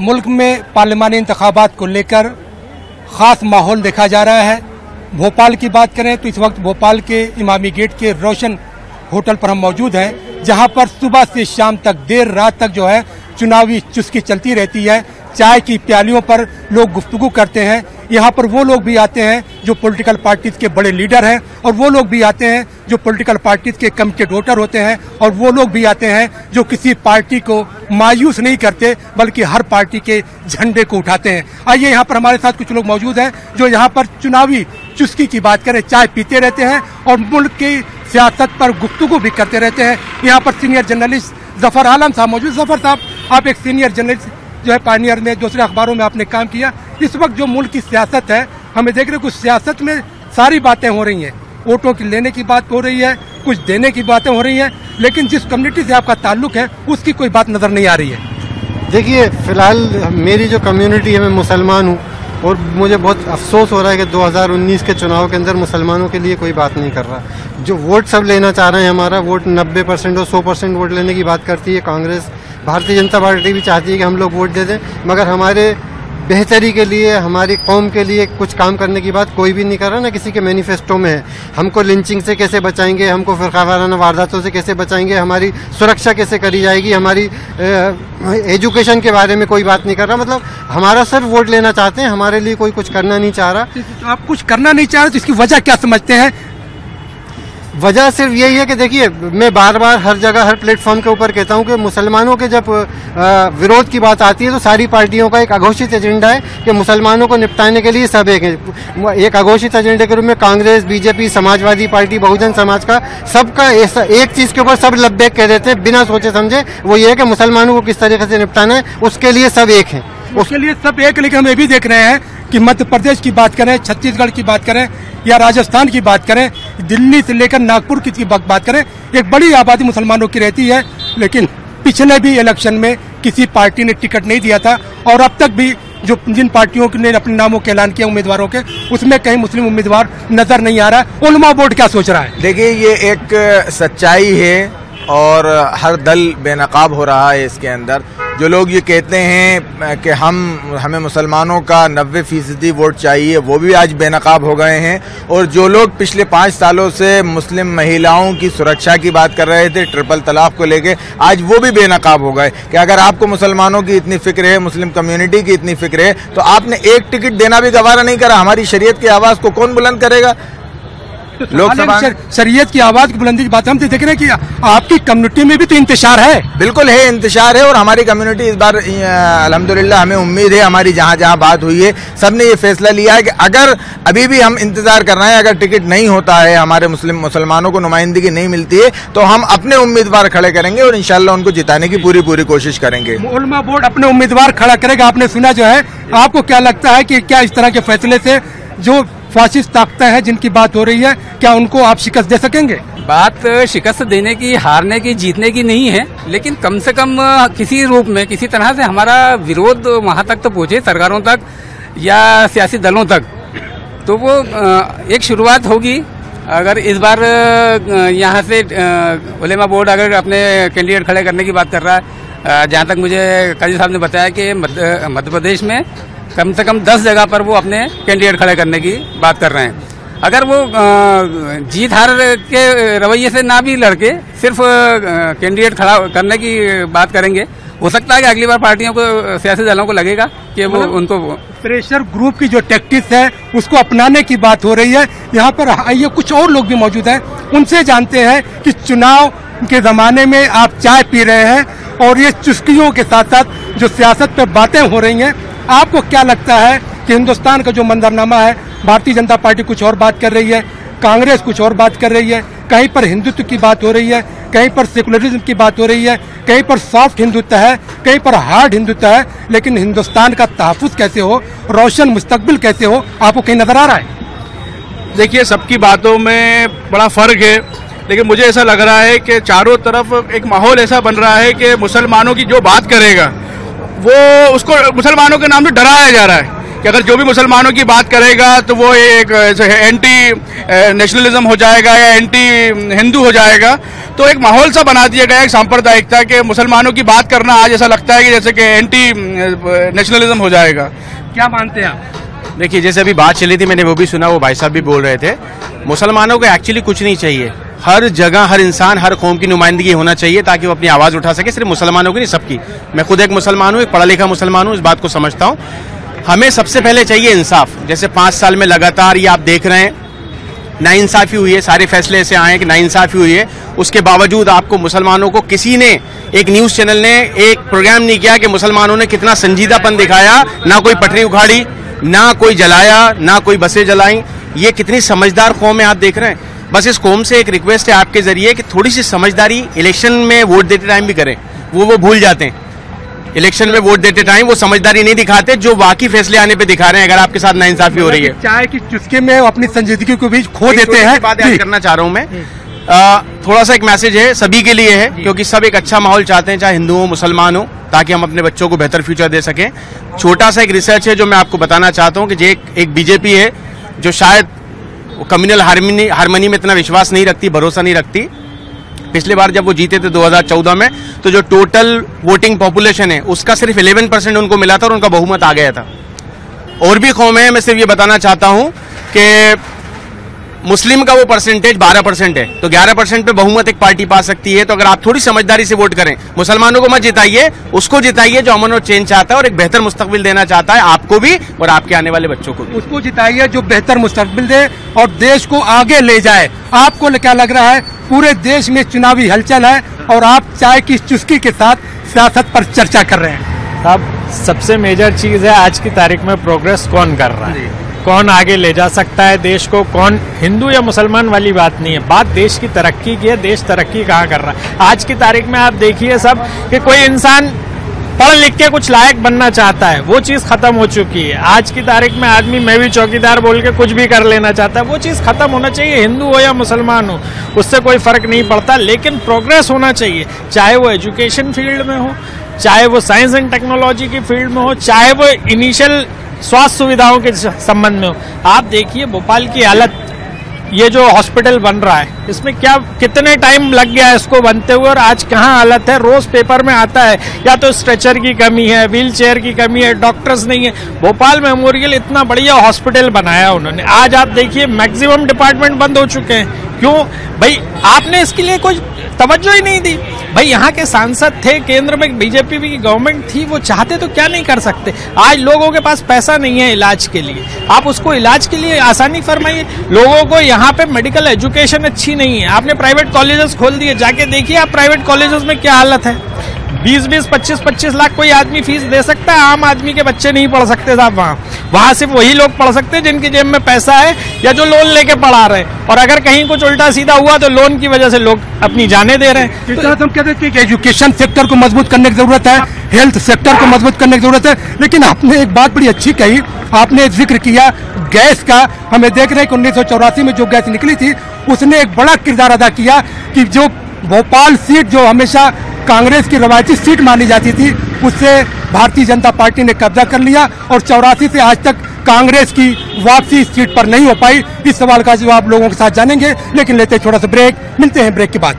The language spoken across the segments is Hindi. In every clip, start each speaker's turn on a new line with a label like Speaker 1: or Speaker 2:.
Speaker 1: मुल्क में पार्लिमानी इंतखाबात को लेकर ख़ास माहौल देखा जा रहा है। भोपाल की बात करें तो इस वक्त भोपाल के इमामी गेट के रोशन होटल पर हम मौजूद हैं, जहां पर सुबह से शाम तक देर रात तक जो है चुनावी चुस्की चलती रहती है। चाय की प्यालियों पर लोग गुफ्तगू करते हैं। यहाँ पर वो लोग भी आते हैं जो पॉलिटिकल पार्टीज के बड़े लीडर हैं, और वो लोग भी आते हैं जो पॉलिटिकल पार्टीज के कमिटेड वोटर होते हैं, और वो लोग भी आते हैं जो किसी पार्टी को मायूस नहीं करते बल्कि हर पार्टी के झंडे को उठाते हैं। आइए, यहाँ पर हमारे साथ कुछ लोग मौजूद हैं जो यहाँ पर चुनावी चुस्की की बात करें, चाय पीते रहते हैं और मुल्क की सियासत पर गुफ्तगू भी करते रहते हैं। यहाँ पर सीनियर जर्नलिस्ट जफर आलम साहब मौजूद। जफर साहब, आप एक सीनियर जर्नलिस्ट जो है, पायनियर में दूसरे अखबारों में आपने काम किया। इस वक्त जो मुल्क की सियासत है, हमें देख रहे हैं कुछ सियासत में सारी बातें हो रही हैं, वोटों की लेने की बात हो रही है, कुछ देने की बातें हो रही हैं, लेकिन जिस कम्युनिटी से आपका ताल्लुक है उसकी कोई बात नजर नहीं आ रही है।
Speaker 2: देखिए, फिलहाल मेरी जो कम्युनिटी है, मैं मुसलमान हूँ और मुझे बहुत अफसोस हो रहा है कि 2019 के चुनाव के अंदर मुसलमानों के लिए कोई बात नहीं कर रहा। जो वोट सब लेना चाह रहे हैं, हमारा वोट 90% और 100% वोट लेने की बात करती है कांग्रेस। भारतीय जनता पार्टी भी चाहती है कि हम लोग वोट दे दें, मगर हमारे बेहतरी के लिए, हमारी कौम के लिए कुछ काम करने की बात कोई भी नहीं कर रहा, ना किसी के मैनिफेस्टो में है। हमको लिंचिंग से कैसे बचाएंगे, हमको फिरकावाराना वारदातों से कैसे बचाएंगे, हमारी सुरक्षा कैसे करी जाएगी, हमारी एजुकेशन के बारे में कोई बात नहीं कर रहा। मतलब हमारा सिर्फ वोट लेना चाहते हैं, हमारे लिए कोई कुछ करना नहीं चाह रहा।
Speaker 1: आप कुछ करना नहीं चाह रहे तो इसकी वजह क्या समझते हैं?
Speaker 2: वजह सिर्फ यही है कि देखिए, मैं बार बार हर जगह हर प्लेटफॉर्म के ऊपर कहता हूं कि मुसलमानों के जब विरोध की बात आती है तो सारी पार्टियों का एक अघोषित एजेंडा है कि मुसलमानों को निपटाने के लिए सब एक है। एक अघोषित एजेंडे के रूप में कांग्रेस, बीजेपी, समाजवादी पार्टी, बहुजन समाज का सबका एक चीज के ऊपर सब लब्बैक कह देते हैं बिना सोचे समझे। वो ये है कि मुसलमानों को किस तरीके से निपटाना है, उसके लिए सब एक है।
Speaker 1: उसके लिए सब एक, लेकिन हम ये भी देख रहे हैं कि मध्य प्रदेश की बात करें, छत्तीसगढ़ की बात करें या राजस्थान की बात करें, दिल्ली से लेकर नागपुर की बात करें, एक बड़ी आबादी मुसलमानों की रहती है। लेकिन पिछले भी इलेक्शन में किसी पार्टी ने टिकट नहीं दिया था, और अब तक भी जो जिन पार्टियों ने अपने नामों के ऐलान किया उम्मीदवारों के, उसमें कहीं मुस्लिम उम्मीदवार नजर नहीं आ रहा। उलमा बोर्ड क्या सोच रहा है?
Speaker 3: देखिए, ये एक सच्चाई है और हर दल बेनकाब हो रहा है इसके अंदर। जो लोग ये कहते हैं कि हमें मुसलमानों का 90% वोट चाहिए, वो भी आज बेनकाब हो गए हैं। और जो लोग पिछले 5 सालों से मुस्लिम महिलाओं की सुरक्षा की बात कर रहे थे, ट्रिपल तलाक को लेके, आज वो भी बेनकाब हो गए कि अगर आपको मुसलमानों की इतनी फिक्र है, मुस्लिम कम्युनिटी की इतनी फिक्र है, तो आपने एक टिकट देना भी गवारा नहीं करा। हमारी शरीयत की आवाज़ को कौन बुलंद करेगा?
Speaker 1: लोकसभा शरीयत की आवाज की बुलंदी की बात हम तो देख रहे हैं कि आपकी कम्युनिटी में भी तो इंतशार है।
Speaker 3: बिल्कुल है, इंतशार है। और हमारी कम्युनिटी इस बार अल्हम्दुलिल्लाह, हमें उम्मीद है, हमारी जहाँ जहाँ बात हुई है सबने ये फैसला लिया है कि अगर अभी भी हम इंतजार कर रहे हैं, अगर टिकट नहीं होता है, हमारे मुसलमानों को नुमाइंदगी नहीं मिलती है, तो हम अपने उम्मीदवार खड़े करेंगे और इंशाल्लाह उनको जिताने की पूरी कोशिश करेंगे।
Speaker 1: उलमा बोर्ड अपने उम्मीदवार खड़ा करेगा, आपने सुना जो है। आपको क्या लगता है कि क्या इस तरह के फैसले से जो फासिस्ट ताकतें हैं जिनकी बात हो रही है, क्या उनको आप शिकस्त दे सकेंगे?
Speaker 4: बात शिकस्त देने की, हारने की, जीतने की नहीं है, लेकिन कम से कम किसी रूप में, किसी तरह से हमारा विरोध वहां तक तो पहुंचे, सरकारों तक या सियासी दलों तक, तो वो एक शुरुआत होगी। अगर इस बार यहाँ से उलेमा बोर्ड अगर अपने कैंडिडेट खड़े करने की बात कर रहा है, जहाँ तक मुझे काजी साहब ने बताया कि मध्य प्रदेश में कम से कम 10 जगह पर वो अपने कैंडिडेट खड़े करने की बात कर रहे हैं। अगर वो जीत हार के रवैये से ना भी लड़के सिर्फ कैंडिडेट खड़ा करने की बात करेंगे, हो सकता है कि अगली बार पार्टियों को, सियासी दलों को लगेगा कि वो उनको
Speaker 1: प्रेशर ग्रुप की जो टैक्टिक्स है उसको अपनाने की बात हो रही है। यहाँ पर आइए, कुछ और लोग भी मौजूद हैं, उनसे जानते हैं कि चुनाव के जमाने में आप चाय पी रहे हैं और ये चुस्कियों के साथ साथ जो सियासत पे बातें हो रही हैं, आपको क्या लगता है कि हिंदुस्तान का जो मंजरनामा है, भारतीय जनता पार्टी कुछ और बात कर रही है, कांग्रेस कुछ और बात कर रही है, कहीं पर हिंदुत्व की बात हो रही है, कहीं पर सेकुलरिज्म की बात हो रही है, कहीं पर सॉफ्ट हिंदुत्व है, कहीं पर हार्ड हिंदुत्व है, लेकिन हिंदुस्तान का तहफ़्फ़ुज़ कैसे हो, रोशन मुस्तकबिल कैसे हो, आपको कहीं नजर आ रहा है?
Speaker 5: देखिए, सबकी बातों में बड़ा फर्क है, लेकिन मुझे ऐसा लग रहा है कि चारों तरफ एक माहौल ऐसा बन रहा है कि मुसलमानों की जो बात करेगा वो उसको मुसलमानों के नाम से डराया जा रहा है कि अगर जो भी मुसलमानों की बात करेगा तो वो एक एंटी नेशनलिज्म हो जाएगा या एंटी हिंदू हो जाएगा। तो एक माहौल सा बना दिया गया, एक सांप्रदायिकता के मुसलमानों की बात करना आज ऐसा लगता है कि जैसे कि एंटी नेशनलिज्म हो जाएगा।
Speaker 1: क्या मानते हैं आप?
Speaker 6: देखिए, जैसे अभी बात चली थी, मैंने वो भी सुना, वो भाई साहब भी बोल रहे थे, मुसलमानों को एक्चुअली कुछ नहीं चाहिए। हर जगह हर इंसान हर कौम की नुमाइंदगी होना चाहिए ताकि वो अपनी आवाज़ उठा सके, सिर्फ मुसलमानों की नहीं, सबकी। मैं खुद एक मुसलमान हूँ, एक पढ़ा लिखा मुसलमान हूँ, इस बात को समझता हूँ। हमें सबसे पहले चाहिए इंसाफ। जैसे 5 साल में लगातार ये आप देख रहे हैं नाइंसाफ़ी हुई है, सारे फैसले ऐसे आए कि नाइंसाफ़ी हुई है, उसके बावजूद आपको मुसलमानों को किसी ने, एक न्यूज़ चैनल ने एक प्रोग्राम नहीं किया कि मुसलमानों ने कितना संजीदापन दिखाया। ना कोई पटरी उखाड़ी, ना कोई जलाया, ना कोई बसें जलाई। ये कितनी समझदार कौम है आप देख रहे हैं। बस इस कौम से एक रिक्वेस्ट है आपके जरिए कि थोड़ी सी समझदारी इलेक्शन में वोट देते टाइम भी करें। वो भूल जाते हैं इलेक्शन में वोट देते टाइम, वो समझदारी नहीं दिखाते जो वाकई फैसले आने पे दिखा रहे हैं। अगर आपके साथ नाइंसाफी हो रही है,
Speaker 1: चाय की चुस्की में अपनी संजीदगी को भी खो देते हैं।
Speaker 6: बात ऐड करना चाह रहा हूं मैं, थोड़ा सा एक मैसेज है, सभी के लिए है, क्योंकि सब एक अच्छा माहौल चाहते हैं, चाहे हिंदू हो मुसलमान हो, ताकि हम अपने बच्चों को बेहतर फ्यूचर दे सकें। छोटा सा एक रिसर्च है जो मैं आपको बताना चाहता हूँ कि एक बीजेपी है जो शायद कम्युनल हार्मनी में इतना विश्वास नहीं रखती, भरोसा नहीं रखती। पिछली बार जब वो जीते थे 2014 में, तो जो टोटल वोटिंग पॉपुलेशन है उसका सिर्फ 11% उनको मिला था और उनका बहुमत आ गया था। और भी कौम है, मैं सिर्फ ये बताना चाहता हूं कि मुस्लिम का वो परसेंटेज 12% है, तो 11% पे बहुमत एक पार्टी पा सकती है। तो अगर आप थोड़ी समझदारी से वोट करें, मुसलमानों को मत जिताइए, उसको जिताइए जो अमन और चेंज चाहता है और एक बेहतर मुस्तकबिल देना चाहता है आपको भी और आपके आने वाले बच्चों को भी।
Speaker 1: उसको जिताइए जो बेहतर मुस्तकबिल दे और देश को आगे ले जाए। आपको क्या लग रहा है, पूरे देश में चुनावी हलचल है और आप चाय की चुस्की के साथ सियासत पर चर्चा कर रहे हैं।
Speaker 7: साहब, सबसे मेजर चीज़ है आज की तारीख में प्रोग्रेस कौन कर रहा है, कौन आगे ले जा सकता है देश को, कौन हिंदू या मुसलमान वाली बात नहीं है, बात देश की तरक्की की है। देश तरक्की कहाँ कर रहा है आज की तारीख में? आप देखिए सब कि कोई इंसान पढ़ लिख के कुछ लायक बनना चाहता है, वो चीज़ खत्म हो चुकी है। आज की तारीख में आदमी मैं भी चौकीदार बोल के कुछ भी कर लेना चाहता है, वो चीज़ खत्म होना चाहिए। हिंदू हो या मुसलमान हो, उससे कोई फर्क नहीं पड़ता, लेकिन प्रोग्रेस होना चाहिए, चाहे वो एजुकेशन फील्ड में हो, चाहे वो साइंस एंड टेक्नोलॉजी की फील्ड में हो, चाहे वो इनिशियल स्वास्थ्य सुविधाओं के संबंध में हो। आप देखिए भोपाल की हालत, ये जो हॉस्पिटल बन रहा है इसमें कितने टाइम लग गया है इसको बनते हुए, और आज कहाँ हालत है। रोज पेपर में आता है या तो स्ट्रेचर की कमी है, व्हील चेयर की कमी है, डॉक्टर्स नहीं है। भोपाल मेमोरियल इतना बढ़िया हॉस्पिटल बनाया उन्होंने, आज आप देखिए मैक्सिमम डिपार्टमेंट बंद हो चुके हैं। क्यों भाई? आपने इसके लिए कोई तवज्जो ही नहीं दी। भाई यहाँ के सांसद थे, केंद्र में बीजेपी की गवर्नमेंट थी, वो चाहते तो क्या नहीं कर सकते। आज लोगों के पास पैसा नहीं है इलाज के लिए, आप उसको इलाज के लिए आसानी फरमाइए। लोगों को यहाँ पे मेडिकल एजुकेशन अच्छी नहीं है, आपने प्राइवेट कॉलेजेस खोल दिए, जाके देखिए आप प्राइवेट कॉलेजेस में क्या हालत है। 20-20, 25-25 लाख कोई आदमी फीस दे सकता है, आम आदमी के बच्चे नहीं पढ़ सकते साहब। वहाँ सिर्फ वही लोग पढ़ सकते हैं जिनकी जेब में पैसा है या जो लोन लेके पढ़ा रहे हैं, और अगर कहीं कुछ उल्टा सीधा हुआ तो लोन की वजह से लोग अपनी जानें दे रहे हैं।
Speaker 1: तो हम कहते हैं कि एजुकेशन सेक्टर को मजबूत करने की जरूरत है, हेल्थ सेक्टर को मजबूत करने की जरूरत है। लेकिन आपने एक बात बड़ी अच्छी कही, आपने जिक्र किया गैस का। हमें देख रहे हैं कि 1984 में जो गैस निकली थी उसने एक बड़ा किरदार अदा किया कि जो भोपाल सीट जो हमेशा कांग्रेस की रवायती सीट मानी जाती थी, उससे भारतीय जनता पार्टी ने कब्जा कर लिया और 84 से आज तक कांग्रेस की वापसी इस सीट पर नहीं हो पाई। इस सवाल का जवाब लोगों के साथ जानेंगे, लेकिन लेते थोड़ा सा ब्रेक, मिलते हैं ब्रेक के बाद।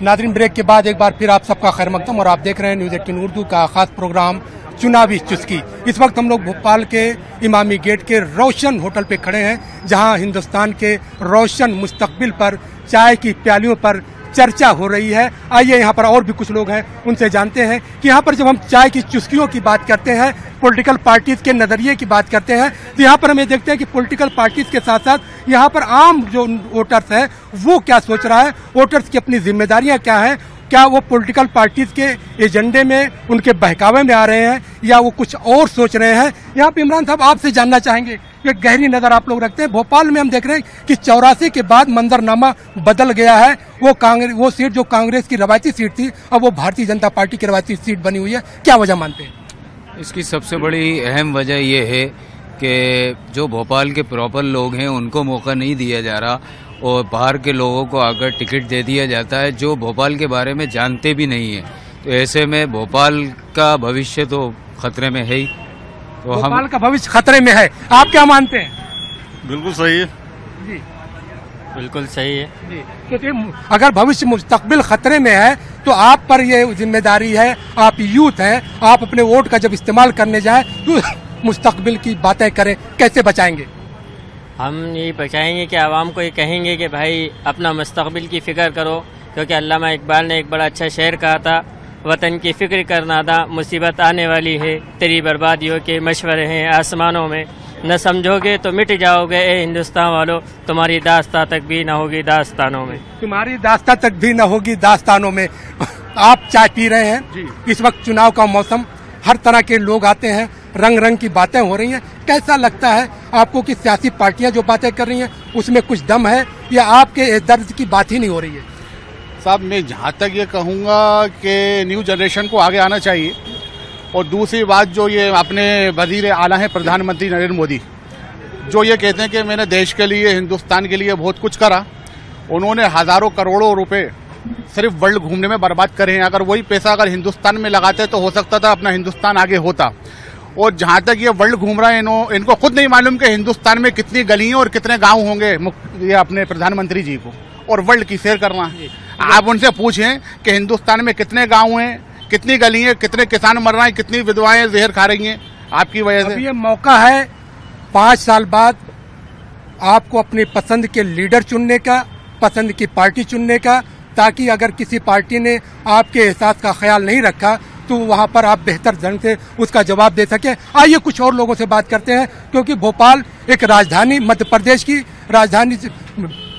Speaker 1: नाज़रीन, ब्रेक के बाद एक बार फिर आप सबका खैर मकदम और आप देख रहे हैं न्यूज़ 18 उर्दू का खास प्रोग्राम चुनावी चुस्की। इस वक्त हम लोग भोपाल के इमामी गेट के रोशन होटल पे खड़े हैं, जहां हिंदुस्तान के रोशन मुस्तकबिल पर चाय की प्यालियों पर चर्चा हो रही है। आइए यहाँ पर और भी कुछ लोग हैं, उनसे जानते हैं कि यहाँ पर जब हम चाय की चुस्कियों की बात करते हैं, पॉलिटिकल पार्टीज के नज़रिए की बात करते हैं, तो यहाँ पर हम ये देखते हैं कि पॉलिटिकल पार्टीज के साथ साथ यहाँ पर आम जो वोटर्स है वो क्या सोच रहा है, वोटर्स की अपनी जिम्मेदारियाँ क्या हैं, क्या वो पॉलिटिकल पार्टीज के एजेंडे में, उनके बहकावे में आ रहे हैं या वो कुछ और सोच रहे हैं। यहाँ पे इमरान साहब आपसे जानना चाहेंगे, एक गहरी नज़र आप लोग रखते हैं। भोपाल में हम देख रहे हैं कि 84 के बाद मंजरनामा बदल गया है। वो सीट जो कांग्रेस की रवायती सीट थी, अब वो भारतीय जनता पार्टी की रवायती सीट बनी हुई है। क्या वजह मानते हैं?
Speaker 8: इसकी सबसे बड़ी अहम वजह यह है कि जो भोपाल के प्रॉपर लोग हैं उनको मौका नहीं दिया जा रहा और बाहर के लोगों को अगर टिकट दे दिया जाता है जो भोपाल के बारे में जानते भी नहीं है, तो ऐसे में भोपाल का भविष्य तो खतरे में है ही। तो
Speaker 1: भोपाल का भविष्य खतरे में है, आप क्या मानते हैं?
Speaker 9: बिल्कुल सही है
Speaker 1: जी,
Speaker 7: बिल्कुल सही है
Speaker 1: जी। क्योंकि अगर भविष्य मुस्तकबिल खतरे में है तो आप पर ये जिम्मेदारी है, आप यूथ हैं, आप अपने वोट का जब इस्तेमाल करने जाएं तो मुस्तकबिल की बातें करें, कैसे बचाएंगे?
Speaker 7: हम यही बचाएंगे कि आवाम को ये कहेंगे कि भाई अपना मुस्तकबिल की फ़िक्र करो, क्योंकि अल्लामा इकबाल ने एक बड़ा अच्छा शेर कहा था, वतन की फ़िक्र करना था, मुसीबत आने वाली है, तेरी बर्बादियों के मशवरे हैं आसमानों में, न समझोगे तो मिट जाओगे ए हिंदुस्तान वालों, तुम्हारी दास्तां तक भी न होगी दास्तानों में।
Speaker 1: तुम्हारी दास्तां तक भी न होगी दास्तानों में। आप चाय पी रहे हैं, इस वक्त चुनाव का मौसम, हर तरह के लोग आते हैं, रंग रंग की बातें हो रही हैं, कैसा लगता है आपको कि सियासी पार्टियां जो बातें कर रही हैं उसमें कुछ दम है या आपके दर्द की बात ही नहीं हो रही है?
Speaker 5: साहब मैं जहाँ तक ये कहूँगा कि न्यू जनरेशन को आगे आना चाहिए, और दूसरी बात जो ये अपने वजीर आला हैं प्रधानमंत्री नरेंद्र मोदी, जो ये कहते हैं कि मैंने देश के लिए हिंदुस्तान के लिए बहुत कुछ करा, उन्होंने हज़ारों करोड़ों रुपए सिर्फ वर्ल्ड घूमने में बर्बाद करे हैं। अगर वही पैसा अगर हिंदुस्तान में लगाते तो हो सकता था अपना हिंदुस्तान आगे होता। और जहाँ तक ये वर्ल्ड घूम रहा है, इनको खुद नहीं मालूम कि हिंदुस्तान में कितनी गलियाँ और कितने गाँव होंगे। ये अपने प्रधानमंत्री जी को और वर्ल्ड की सैर करना है, आप उनसे पूछें कि हिंदुस्तान में कितने गाँव हैं, कितनी गली है, कितने किसान मर रहे हैं, कितनी विधवाएं जहर खा रही हैं आपकी वजह से।
Speaker 1: ये मौका है 5 साल बाद आपको अपनी पसंद के लीडर चुनने का, पसंद की पार्टी चुनने का, ताकि अगर किसी पार्टी ने आपके एहसास का ख्याल नहीं रखा तो वहां पर आप बेहतर ढंग से उसका जवाब दे सके। आइए कुछ और लोगों से बात करते हैं, क्योंकि भोपाल एक राजधानी, मध्य प्रदेश की राजधानी,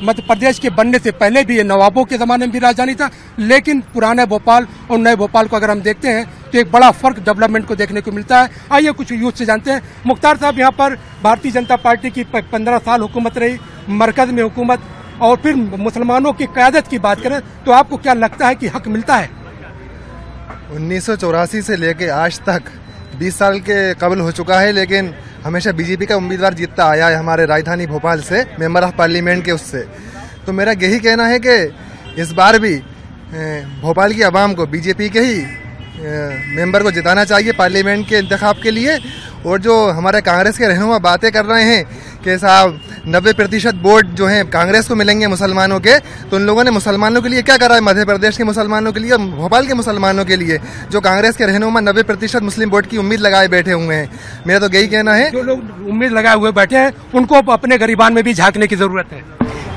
Speaker 1: मध्य प्रदेश के बनने से पहले भी ये नवाबों के ज़माने में भी राजधानी था, लेकिन पुराने भोपाल और नए भोपाल को अगर हम देखते हैं तो एक बड़ा फर्क डेवलपमेंट को देखने को मिलता है। आइए कुछ यूथ से जानते हैं। मुख्तार साहब, यहाँ पर भारतीय जनता पार्टी की 15 साल हुकूमत रही, मरकज में हुकूमत, और फिर मुसलमानों की क़यादत की बात करें तो आपको क्या लगता है कि हक मिलता है?
Speaker 10: 1984 से लेके आज तक 20 साल के कबल हो चुका है, लेकिन हमेशा बीजेपी का उम्मीदवार जीतता आया है हमारे राजधानी भोपाल से, मेंबर ऑफ पार्लियामेंट के उससे। तो मेरा यही कहना है कि इस बार भी भोपाल की आवाम को बीजेपी के ही मेंबर को जिताना चाहिए पार्लियामेंट के इंतखाब के लिए। और जो हमारे कांग्रेस के रहनुमा बातें कर रहे हैं कि साहब 90% वोट जो हैं कांग्रेस को मिलेंगे मुसलमानों के, तो उन लोगों ने मुसलमानों के लिए क्या करा है? मध्य प्रदेश के मुसलमानों के लिए, भोपाल के मुसलमानों के लिए जो कांग्रेस के रहनुमा 90% मुस्लिम वोट की उम्मीद लगाए बैठे हुए हैं। मेरा तो यही कहना है,
Speaker 1: जो लोग उम्मीद लगाए हुए बैठे हैं उनको अपने गरीबान में भी झांकने की जरूरत है।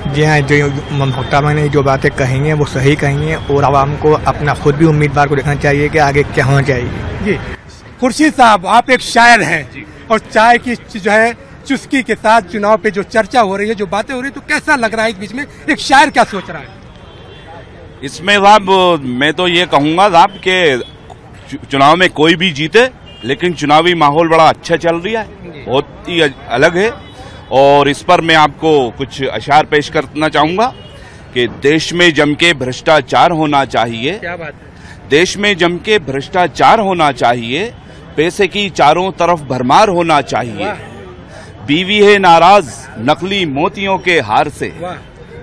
Speaker 11: जी हाँ, जो मुख्तार ने जो बातें कहेंगे वो सही कहेंगे, और आवाम को अपना खुद भी उम्मीदवार को देखना चाहिए कि आगे क्या होना चाहिए।
Speaker 1: जी, खुर्शीद साहब, आप एक शायर हैं और चाय की जो है चुस्की के साथ चुनाव पे जो चर्चा हो रही है, जो बातें हो रही है, तो कैसा लग रहा है इस बीच में एक शायर क्या सोच रहा है
Speaker 12: इसमें? साहब मैं तो ये कहूँगा साहब कि चुनाव में कोई भी जीते, लेकिन चुनावी माहौल बड़ा अच्छा चल रहा है, बहुत ही अलग है। और इस पर मैं आपको कुछ अशार पेश करना चाहूँगा कि देश में जम के भ्रष्टाचार होना चाहिए।
Speaker 1: क्या बात है?
Speaker 12: देश में जम के भ्रष्टाचार होना चाहिए, पैसे की चारों तरफ भरमार होना चाहिए। बीवी है नाराज नकली मोतियों के हार से,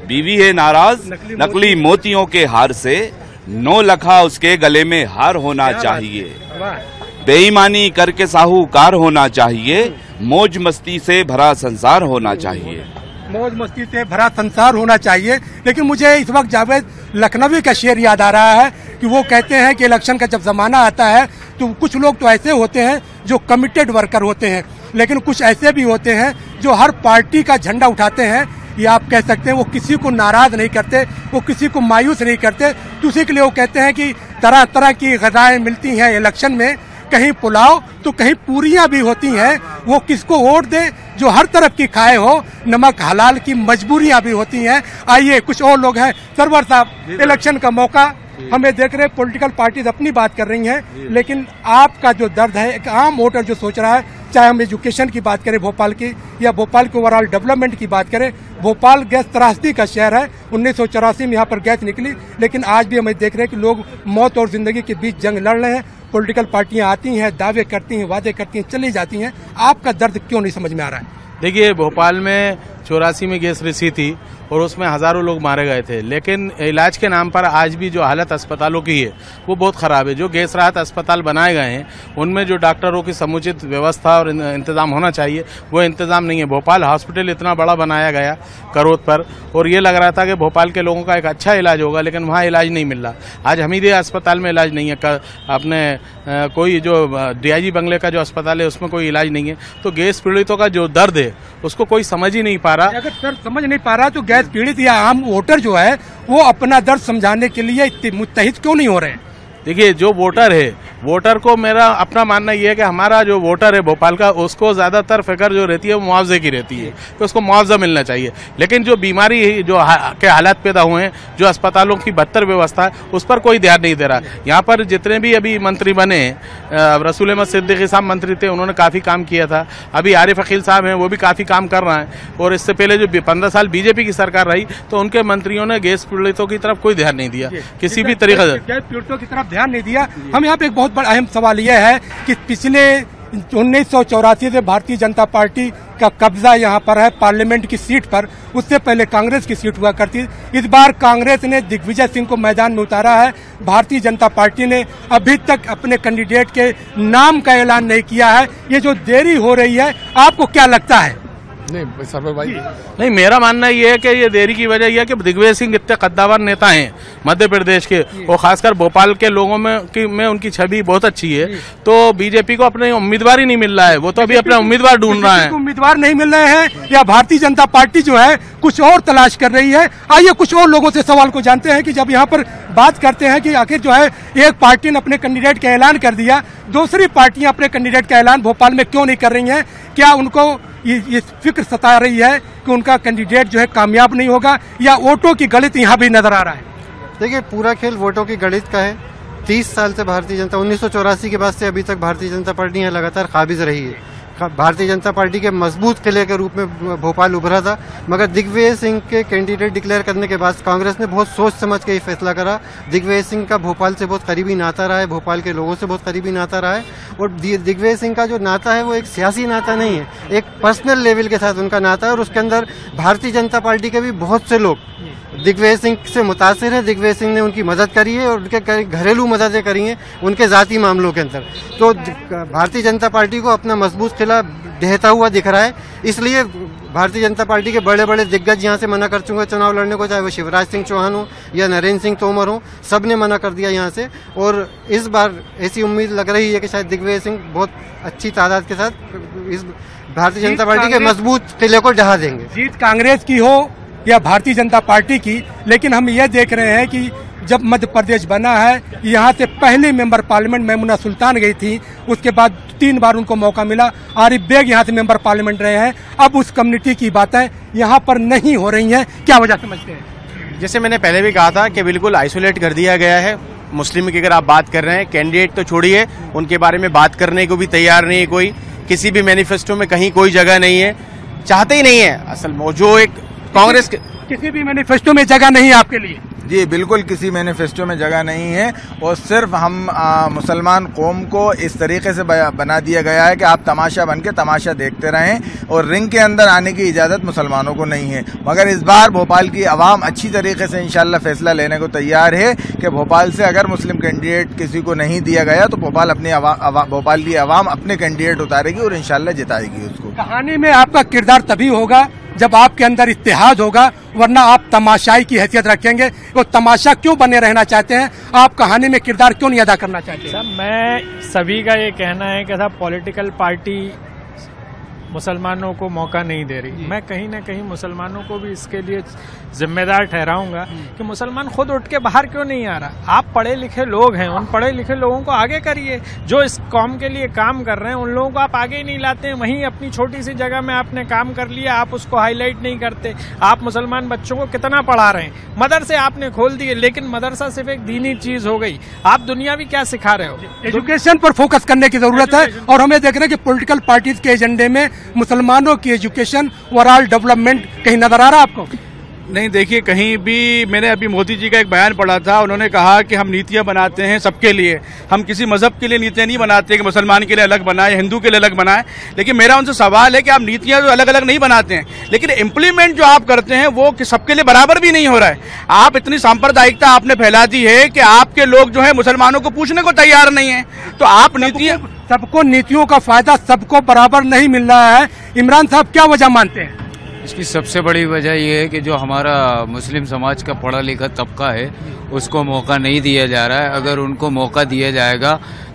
Speaker 12: बीवी है नाराज नकली मोतियों के हार से, 9 लखा उसके गले में हार होना चाहिए। बेईमानी करके साहूकार होना चाहिए, मौज मस्ती से भरा संसार होना चाहिए।
Speaker 1: मौज मस्ती से भरा संसार होना चाहिए। लेकिन मुझे इस वक्त जावेद लखनवी का शेर याद आ रहा है कि वो कहते हैं कि इलेक्शन का जब जमाना आता है तो कुछ लोग तो ऐसे होते हैं जो कमिटेड वर्कर होते हैं, लेकिन कुछ ऐसे भी होते हैं जो हर पार्टी का झंडा उठाते हैं, या आप कह सकते हैं वो किसी को नाराज नहीं करते, वो किसी को मायूस नहीं करते। तो उसी के लिए वो कहते हैं कि तरह तरह की ग़िज़ाएं मिलती हैं इलेक्शन में, कहीं पुलाव तो कहीं पूरियां भी होती हैं। वो किसको वोट दे जो हर तरफ की खाए हो, नमक हलाल की मजबूरियां भी होती हैं। आइए कुछ और लोग हैं। सरवर साहब, इलेक्शन का मौका हमें देख रहे, पॉलिटिकल पार्टीज अपनी बात कर रही हैं, लेकिन आपका जो दर्द है, एक आम वोटर जो सोच रहा है चाहे हम एजुकेशन की बात करें भोपाल की या भोपाल के ओवरऑल डेवलपमेंट की बात करें, भोपाल गैस त्रासदी का शहर है। 1984 में यहाँ पर गैस निकली, लेकिन आज भी हम देख रहे हैं कि लोग मौत और जिंदगी के बीच जंग लड़ रहे हैं। पॉलिटिकल पार्टियां आती हैं, दावे करती हैं, वादे करती हैं, चली जाती हैं। आपका दर्द क्यों नहीं समझ में आ रहा है?
Speaker 6: देखिए, भोपाल में 84 में गैस रिसी थी और उसमें हजारों लोग मारे गए थे, लेकिन इलाज के नाम पर आज भी जो हालत अस्पतालों की है वो बहुत ख़राब है। जो गैस राहत अस्पताल बनाए गए हैं उनमें जो डॉक्टरों की समुचित व्यवस्था और इंतज़ाम होना चाहिए वो इंतज़ाम नहीं है। भोपाल हॉस्पिटल इतना बड़ा बनाया गया करोड़ पर, और ये लग रहा था कि भोपाल के लोगों का एक अच्छा इलाज होगा, लेकिन वहाँ इलाज नहीं मिल रहा। आज हमीदिया अस्पताल में इलाज नहीं है, अपने कोई जो DIG बंगले का जो अस्पताल है उसमें कोई इलाज नहीं है। तो गैस पीड़ितों का जो दर्द है उसको कोई समझ ही नहीं पा रहा।
Speaker 1: अगर सर समझ नहीं पा रहा तो गैस पीड़ित या आम वोटर जो है वो अपना दर्द समझाने के लिए मुत्तहिद क्यों नहीं हो रहे हैं?
Speaker 6: देखिए, जो वोटर है, वोटर को मेरा अपना मानना ये है कि हमारा जो वोटर है भोपाल का, उसको ज्यादातर फिक्र जो रहती है वो मुआवजे की रहती है, तो उसको मुआवजा मिलना चाहिए। लेकिन जो बीमारी जो के हालात पैदा हुए हैं, जो अस्पतालों की बदतर व्यवस्था है, उस पर कोई ध्यान नहीं दे रहा। यहाँ पर जितने भी अभी मंत्री बने, रसूल अहमद सिद्दीकी साहब मंत्री थे, उन्होंने काफी काम किया था। अभी आरिफ अकील साहब हैं, वो भी काफी काम कर रहे हैं। और इससे पहले जो 15 साल BJP की सरकार रही तो उनके मंत्रियों ने गैस पीड़ितों की तरफ कोई ध्यान नहीं दिया किसी भी तरीके से।
Speaker 1: गैस पीड़ितों की तरफ ध्यान नहीं दिया। हम यहाँ पे एक बहुत बड़ा अहम सवाल यह है कि पिछले 1984 से भारतीय जनता पार्टी का कब्जा यहाँ पर है पार्लियामेंट की सीट पर। उससे पहले कांग्रेस की सीट हुआ करती। इस बार कांग्रेस ने दिग्विजय सिंह को मैदान में उतारा है। भारतीय जनता पार्टी ने अभी तक अपने कैंडिडेट के नाम का ऐलान नहीं किया है। ये जो देरी हो रही है, आपको क्या लगता है?
Speaker 6: नहीं सरवर भाई, नहीं, मेरा मानना ये है कि ये देरी की वजह यह है कि दिग्विजय सिंह इतने कद्दावर नेता हैं मध्य प्रदेश के, और खासकर भोपाल के लोगों में उनकी छवि बहुत अच्छी है। तो BJP को अपने उम्मीदवार ही नहीं मिल रहा है, वो तो अभी अपना उम्मीदवार ढूंढ रहा है।
Speaker 1: उम्मीदवार नहीं मिल रहे हैं या भारतीय जनता पार्टी जो है कुछ और तलाश कर रही है? आइए कुछ और लोगों से सवाल को जानते हैं कि जब यहाँ पर बात करते हैं कि आखिर जो है एक पार्टी ने अपने कैंडिडेट का ऐलान कर दिया, दूसरी पार्टियां अपने कैंडिडेट का ऐलान भोपाल में क्यों नहीं कर रही हैं? क्या उनको ये फिक्र सता रही है कि उनका कैंडिडेट जो है कामयाब नहीं होगा, या वोटों की गणित यहाँ भी नजर आ रहा है?
Speaker 2: देखिए, पूरा खेल वोटों की गणित का है। 30 साल से भारतीय जनता 1984 के बाद से अभी तक भारतीय जनता पार्टी यहाँ लगातार काबिज रही है। भारतीय जनता पार्टी के मजबूत किले के रूप में भोपाल उभरा था, मगर दिग्विजय सिंह के कैंडिडेट डिक्लेयर करने के बाद कांग्रेस ने बहुत सोच समझ के ये फैसला करा। दिग्विजय सिंह का भोपाल से बहुत करीबी नाता रहा है, भोपाल के लोगों से बहुत करीबी नाता रहा है। और दिग्विजय सिंह का जो नाता है वो एक सियासी नाता नहीं है, एक पर्सनल लेवल के साथ उनका नाता है। और उसके अंदर भारतीय जनता पार्टी के भी बहुत से लोग दिग्विजय सिंह से मुतासिर है। दिग्विजय सिंह ने उनकी मदद करी है और उनके घरेलू मददें करी हैं उनके जाती मामलों के अंदर। तो भारतीय जनता पार्टी को अपना मजबूत किला ढहता हुआ दिख रहा है। इसलिए भारतीय जनता पार्टी के बड़े बड़े दिग्गज यहाँ से मना कर चुके हैं चुनाव लड़ने को, चाहे वो शिवराज सिंह चौहान हो या नरेंद्र सिंह तोमर हो, सब ने मना कर दिया यहाँ से। और इस बार ऐसी उम्मीद लग रही है कि शायद दिग्विजय सिंह बहुत अच्छी तादाद के साथ इस भारतीय जनता पार्टी के मजबूत किले को ढहा देंगे।
Speaker 1: जीत कांग्रेस की हो या भारतीय जनता पार्टी की, लेकिन हम ये देख रहे हैं कि जब मध्य प्रदेश बना है, यहाँ से पहले मेंबर पार्लियामेंट मैमुना सुल्तान गई थी, उसके बाद 3 बार उनको मौका मिला। आरिफ बेग यहाँ से मेंबर पार्लियामेंट रहे हैं। अब उस कम्युनिटी की बातें यहाँ पर नहीं हो रही हैं, क्या वजह समझते हैं?
Speaker 6: जैसे मैंने पहले भी कहा था कि बिल्कुल आइसोलेट कर दिया गया है। मुस्लिम की अगर आप बात कर रहे हैं, कैंडिडेट तो छोड़िए, उनके बारे में बात करने को भी तैयार नहीं है कोई। किसी भी मैनिफेस्टो में कहीं कोई जगह नहीं है, चाहते ही नहीं है। असल में जो एक कांग्रेस
Speaker 1: किसी भी मैनिफेस्टो में जगह नहीं है आपके लिए?
Speaker 3: जी बिल्कुल, किसी मैनिफेस्टो में जगह नहीं है। और सिर्फ हम मुसलमान कौम को इस तरीके से बना दिया गया है कि आप तमाशा बन के तमाशा देखते रहें, और रिंग के अंदर आने की इजाज़त मुसलमानों को नहीं है। मगर इस बार भोपाल की आवाम अच्छी तरीके से इंशाल्लाह फैसला लेने को तैयार है कि भोपाल से अगर मुस्लिम कैंडिडेट किसी को नहीं दिया गया तो भोपाल की आवाम अपने कैंडिडेट उतारेगी और इंशाल्लाह जिताएगी उसको।
Speaker 1: कहानी में आपका किरदार तभी होगा जब आपके अंदर इत्तेहाद होगा, वरना आप तमाशाई की हैसियत रखेंगे। वो तमाशा क्यों बने रहना चाहते हैं? आप कहानी में किरदार क्यों नहीं अदा करना चाहते?
Speaker 7: मैं सभी का ये कहना है कि साहब पॉलिटिकल पार्टी मुसलमानों को मौका नहीं दे रही। मैं कहीं ना कहीं मुसलमानों को भी इसके लिए जिम्मेदार ठहराऊंगा कि मुसलमान खुद उठ के बाहर क्यों नहीं आ रहा। आप पढ़े लिखे लोग हैं, उन पढ़े लिखे लोगों को आगे करिए। जो इस कौम के लिए काम कर रहे हैं उन लोगों को आप आगे ही नहीं लाते हैं। वहीं अपनी छोटी सी जगह में आपने काम कर लिया, आप उसको हाईलाइट नहीं करते। आप मुसलमान बच्चों को कितना पढ़ा रहे हैं, मदरसे आपने खोल दिए, लेकिन मदरसा सिर्फ एक दीनी चीज हो गई। आप दुनियावी क्या सिखा रहे हो?
Speaker 1: एजुकेशन पर फोकस करने की जरूरत है। और हमें देख रहे हैं कि पॉलिटिकल पार्टीज के एजेंडे में मुसलमानों की एजुकेशन, ओवरऑल डेवलपमेंट कहीं नजर आ रहा है आपको?
Speaker 5: नहीं, देखिए कहीं भी मैंने अभी मोदी जी का एक बयान पढ़ा था, उन्होंने कहा कि हम नीतियां बनाते हैं सबके लिए, हम किसी मजहब के लिए नीतियां नहीं बनाते कि मुसलमान के लिए अलग बनाए, हिंदू के लिए अलग बनाए। लेकिन मेरा उनसे सवाल है कि आप नीतियां जो अलग अलग नहीं बनाते हैं, लेकिन इम्प्लीमेंट जो आप करते हैं वो सबके लिए बराबर भी नहीं हो रहा है। आप इतनी सांप्रदायिकता आपने फैला दी है कि आपके लोग जो है मुसलमानों को पूछने को तैयार नहीं है। तो आप नीतियां,
Speaker 1: सबको नीतियों का फायदा सबको बराबर नहीं मिल रहा है। इमरान साहब क्या वजह मानते हैं?
Speaker 8: इसकी सबसे बड़ी वजह यह है कि जो हमारा मुस्लिम समाज का पढ़ा लिखा तबका है उसको मौका नहीं दिया जा रहा है। अगर उनको मौका दिया जाएगा,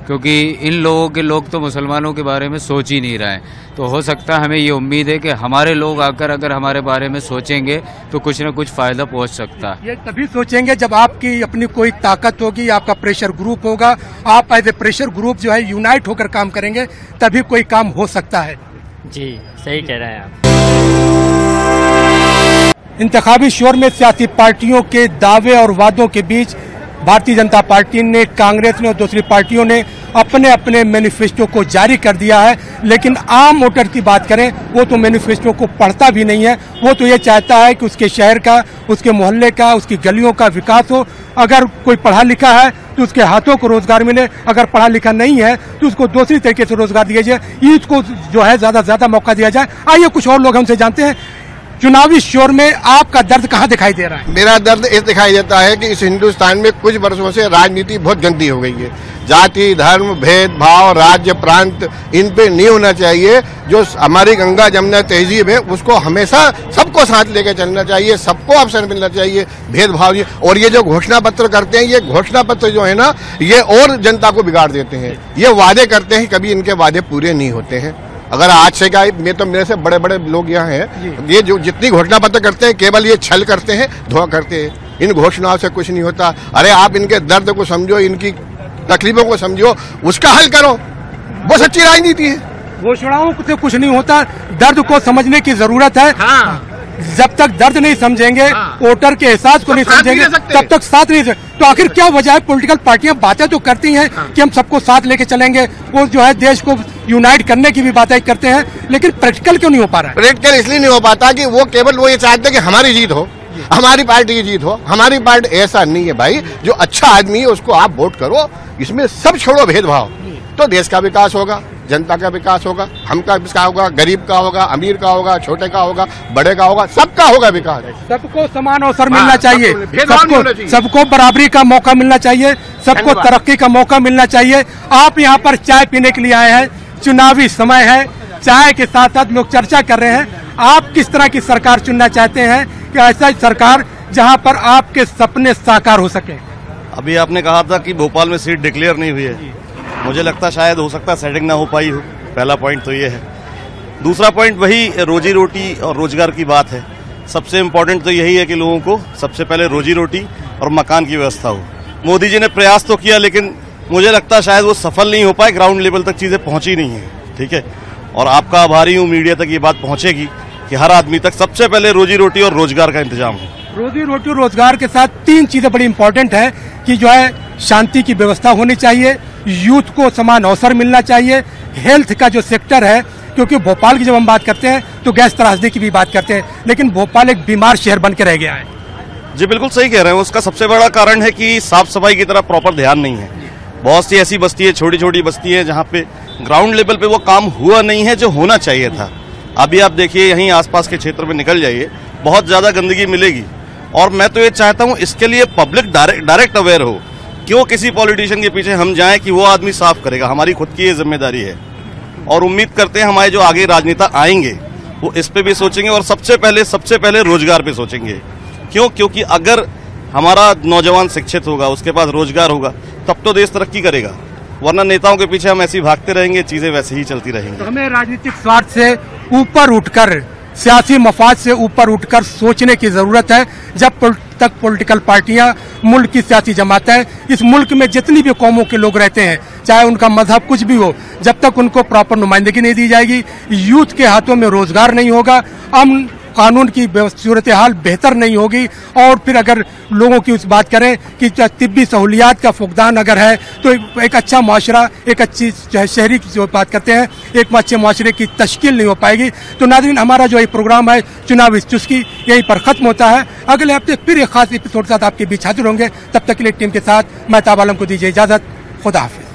Speaker 8: क्योंकि इन लोगों के लोग तो मुसलमानों के बारे में सोच ही नहीं रहे हैं, तो हो सकता है, हमें ये उम्मीद है कि हमारे लोग आकर अगर हमारे बारे में सोचेंगे तो कुछ न कुछ फायदा पहुंच सकता है।
Speaker 1: ये तभी सोचेंगे जब आपकी अपनी कोई ताकत होगी, आपका प्रेशर ग्रुप होगा, आप एज ए प्रेशर ग्रुप जो है यूनाइट होकर काम करेंगे, तभी कोई काम हो सकता है।
Speaker 9: जी सही कह रहे हैं आप।
Speaker 1: इंतखाबी शोर में सियासी पार्टियों के दावे और वादों के बीच भारतीय जनता पार्टी ने, कांग्रेस ने और दूसरी पार्टियों ने अपने अपने मैनिफेस्टो को जारी कर दिया है। लेकिन आम वोटर की बात करें, वो तो मैनिफेस्टो को पढ़ता भी नहीं है। वो तो ये चाहता है कि उसके शहर का, उसके मोहल्ले का, उसकी गलियों का विकास हो। अगर कोई पढ़ा लिखा है तो उसके हाथों को रोजगार मिले, अगर पढ़ा लिखा नहीं है तो उसको दूसरी तरीके से रोजगार दिया जाए, ईद को जो है ज्यादा से ज्यादा मौका दिया जाए। आइए कुछ और लोग हमसे जानते हैं, चुनावी शोर में आपका दर्द कहाँ दिखाई दे रहा है?
Speaker 13: मेरा दर्द इस दिखाई देता है कि इस हिंदुस्तान में कुछ वर्षों से राजनीति बहुत गंदी हो गई है। जाति, धर्म, भेदभाव, राज्य, प्रांत, इन पे नहीं होना चाहिए। जो हमारी गंगा जमुना तहजीब है उसको हमेशा सबको साथ लेकर चलना चाहिए, सबको अवसर मिलना चाहिए, भेदभाव नहीं। और ये जो घोषणा पत्र करते हैं, ये घोषणा पत्र जो है ना, ये और जनता को बिगाड़ देते हैं। ये वादे करते हैं, कभी इनके वादे पूरे नहीं होते हैं। अगर आज से क्या, मेरे से बड़े बड़े लोग यहाँ हैं, ये जो जितनी घोषणा पत्र करते हैं केवल ये छल करते हैं, धोखा करते हैं। इन घोषणाओं से कुछ नहीं होता। अरे आप इनके दर्द को समझो, इनकी तकलीफों को समझो, उसका हल करो, वो सच्ची राजनीति है।
Speaker 1: घोषणाओं से कुछ नहीं होता, दर्द को समझने की जरूरत है। हाँ। जब तक दर्द नहीं समझेंगे, वोटर के एहसास को नहीं समझेंगे, तब तक साथ नहीं। तो आखिर क्या वजह है? पॉलिटिकल पार्टियां बातें तो करती हैं कि हम सबको साथ लेके चलेंगे, वो जो है देश को यूनाइट करने की भी बातें करते हैं, लेकिन प्रैक्टिकल क्यों नहीं हो पा रहा है?
Speaker 13: प्रैक्टिकल इसलिए नहीं हो पाता कि वो केवल वो ये चाहते हैं कि हमारी जीत हो, हमारी पार्टी की जीत हो। हमारी पार्टी ऐसा नहीं है भाई। जो अच्छा आदमी है उसको आप वोट करो, इसमें सब छोड़ो भेदभाव, तो देश का विकास होगा, जनता का विकास होगा, हम का विकास होगा, गरीब का होगा, अमीर का होगा, छोटे का होगा, बड़े का होगा, सबका होगा विकास।
Speaker 1: सबको समान अवसर मिलना चाहिए, सबको बराबरी का मौका मिलना चाहिए, सबको तरक्की का मौका मिलना चाहिए। आप यहाँ पर चाय पीने के लिए आए हैं, चुनावी समय है, चाय के साथ साथ लोग चर्चा कर रहे हैं। आप किस तरह की सरकार चुनना चाहते हैं कि ऐसा सरकार जहाँ पर आपके सपने साकार हो सके?
Speaker 14: अभी आपने कहा था कि भोपाल में सीट डिक्लेयर नहीं हुई है, मुझे लगता शायद हो सकता है सेटिंग ना हो पाई हो। पहला पॉइंट तो ये है। दूसरा पॉइंट वही रोजी रोटी और रोजगार की बात है। सबसे इम्पोर्टेंट तो यही है कि लोगों को सबसे पहले रोजी रोटी और मकान की व्यवस्था हो। मोदी जी ने प्रयास तो किया, लेकिन मुझे लगता है शायद वो सफल नहीं हो पाए, ग्राउंड लेवल तक चीजें पहुंची नहीं है। ठीक है, और आपका आभारी हूँ, मीडिया तक ये बात पहुंचेगी कि हर आदमी तक सबसे पहले रोजी रोटी और रोजगार का इंतजाम हो।
Speaker 1: रोजी रोटी और रोजगार के साथ तीन चीजें बड़ी इंपॉर्टेंट है कि जो है शांति की व्यवस्था होनी चाहिए, यूथ को समान अवसर मिलना चाहिए, हेल्थ का जो सेक्टर है, क्योंकि भोपाल की जब हम बात करते हैं तो गैस त्रासदी की भी बात करते हैं, लेकिन भोपाल एक बीमार शहर बन के रह गया है।
Speaker 14: जी बिल्कुल सही कह रहे हैं। उसका सबसे बड़ा कारण है कि साफ सफाई की तरफ प्रॉपर ध्यान नहीं है। बहुत सी ऐसी बस्ती है, छोटी छोटी बस्ती है, जहाँ पे ग्राउंड लेवल पे वो काम हुआ नहीं है जो होना चाहिए था। अभी आप देखिए, यहीं आसपास के क्षेत्र में निकल जाइए, बहुत ज्यादा गंदगी मिलेगी। और मैं तो ये चाहता हूँ इसके लिए पब्लिक डायरेक्ट अवेयर हो। क्यों किसी पॉलिटिशियन के पीछे हम जाएं कि वो आदमी साफ करेगा? हमारी खुद की ये जिम्मेदारी है। और उम्मीद करते हैं हमारे जो आगे राजनेता आएंगे वो इस पे भी सोचेंगे और सबसे पहले रोजगार पे सोचेंगे। क्यों? क्योंकि अगर हमारा नौजवान शिक्षित होगा, उसके पास रोजगार होगा, तब तो देश तरक्की करेगा। वरना नेताओं के पीछे हम ऐसे ही भागते रहेंगे, चीजें वैसे ही चलती रहेंगी।
Speaker 1: तो हमें राजनीतिक स्वार्थ से ऊपर उठकर, सियासी मफाद से ऊपर उठकर सोचने की जरूरत है। जब तक पॉलिटिकल पार्टियां, मुल्क की सियासी जमातें, इस मुल्क में जितनी भी कौमों के लोग रहते हैं, चाहे उनका मजहब कुछ भी हो, जब तक उनको प्रॉपर नुमाइंदगी नहीं दी जाएगी, यूथ के हाथों में रोजगार नहीं होगा, अमन कानून की सूरत हाल बेहतर नहीं होगी। और फिर अगर लोगों की उस बात करें कि तिब्बी सहूलियात का फुकदान अगर है तो एक अच्छा माशरा, एक अच्छी शहरी की जो बात करते हैं, एक अच्छे माशरे की तश्कील नहीं हो पाएगी। तो नाज़रीन, हमारा जो ये प्रोग्राम है चुनावी चुस्की यहीं पर ख़त्म होता है। अगले हफ्ते फिर एक खास एपिसोड के साथ आपके बीच हाजिर होंगे। तब तक के लिए टीम के साथ मैं ताब आलम को दीजिए इजाज़त। खुदा हाफिज़।